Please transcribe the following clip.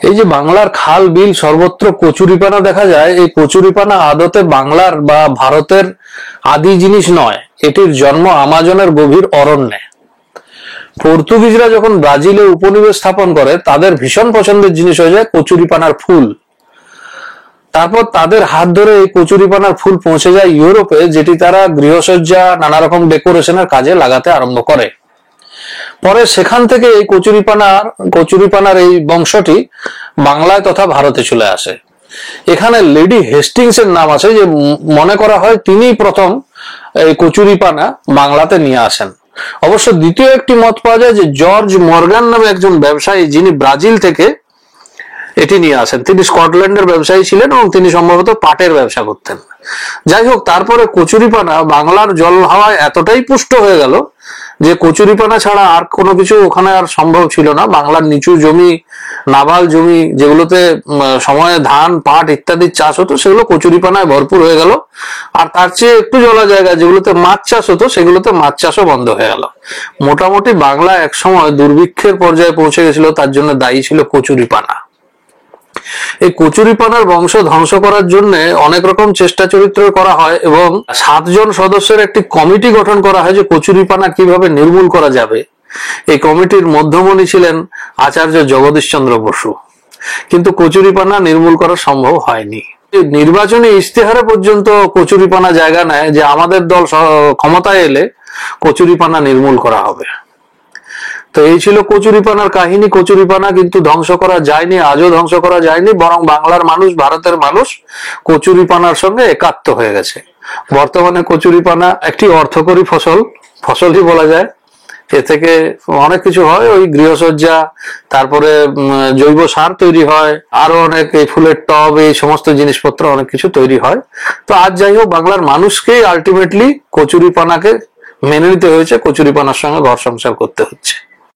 এই যে বাংলার খাল বিল সর্বত্র কচুরিপানা দেখা যায়, এই কচুরিপানা আদতে বাংলার বা ভারতের আদি জিনিস নয়, এটির জন্ম আমাজনের গভীর অরণ্যে। পর্তুগিজরা যখন ব্রাজিলে উপনিবেশ স্থাপন করে, তাদের ভীষণ পছন্দের জিনিস হয়ে যায় কচুরিপানার ফুল। তারপর তাদের হাত ধরে এই কচুরিপানার ফুল পৌঁছে যায় ইউরোপে, যেটি তারা গৃহসজ্জা, নানা রকম ডেকোরেশনের কাজে লাগাতে আরম্ভ করে। পরে সেখান থেকে এই কচুরিপানার এই বংশটি বাংলায় তথা ভারতে চলে আসে। এখানে লেডি হেস্টিংস এর নাম আছে, যে মনে করা হয় তিনিই প্রথম এই কচুরিপানা বাংলাতে নিয়ে আসেন। অবশ্য দ্বিতীয় একটি মত পাওয়া যায় যে জর্জ মর্গান নামে একজন ব্যবসায়ী, যিনি ব্রাজিল থেকে এটি নিয়ে আসেন। তিনি স্কটল্যান্ডের ব্যবসায়ী ছিলেন এবং তিনি সম্ভবত পাটের ব্যবসা করতেন। যাই হোক, তারপরে কচুরিপানা বাংলার জল হাওয়ায় এতটাই পুষ্ট হয়ে গেল যে কচুরিপানা ছাড়া আর কোনো কিছু ওখানে আর সম্ভব ছিল না। বাংলার নিচু জমি, নাবাল জমি, যেগুলোতে সময়ে ধান, পাট ইত্যাদি চাষ হতো, সেগুলো কচুরিপানায় ভরপুর হয়ে গেল। আর তার চেয়ে একটু জলা জায়গা যেগুলোতে মাছ চাষ হতো, সেগুলোতে মাছ চাষও বন্ধ হয়ে গেল। মোটামুটি বাংলা একসময় দুর্ভিক্ষের পর্যায়ে পৌঁছে গেছিল, তার জন্য দায়ী ছিল কচুরিপানা। এই কচুরিপানার বংশ ধ্বংস করার জন্য অনেক রকম চেষ্টা চরিত্র করা হয় এবং 7 জন সদস্যের একটি কমিটি গঠন করা হয় যে কচুরিপানা কিভাবে নির্মূল করা যাবে। এই কমিটির মধ্যমণি ছিলেন আচার্য জগদীশ চন্দ্র বসু। কিন্তু কচুরিপানা নির্মূল করা সম্ভব হয়নি। নির্বাচনী ইশতেহারে পর্যন্ত কচুরিপানা জায়গা নেয় যে আমাদের দল ক্ষমতায় এলে কচুরিপানা নির্মূল করা হবে। তো এই ছিল কচুরিপানার কাহিনী। কচুরিপানা কিন্তু ধ্বংস করা যায়নি, আজও ধ্বংস করা যায়নি, বরং বাংলার মানুষ, ভারতের মানুষ কচুরিপানার সঙ্গে একাত্ম হয়ে গেছে। বর্তমানে কচুরিপানা একটি অর্থকরী ফসলই বলা যায়। এ থেকে অনেক কিছু হয়, ওই গৃহসজ্জা, তারপরে জৈব সার তৈরি হয়, আরো অনেক এই ফুলের টব, এই সমস্ত জিনিসপত্র অনেক কিছু তৈরি হয়। তো আজ যাই হোক, বাংলার মানুষকেই আলটিমেটলি কচুরিপানাকে মেনে নিতে হয়েছে, কচুরিপানার সঙ্গে ঘর সংসার করতে হচ্ছে।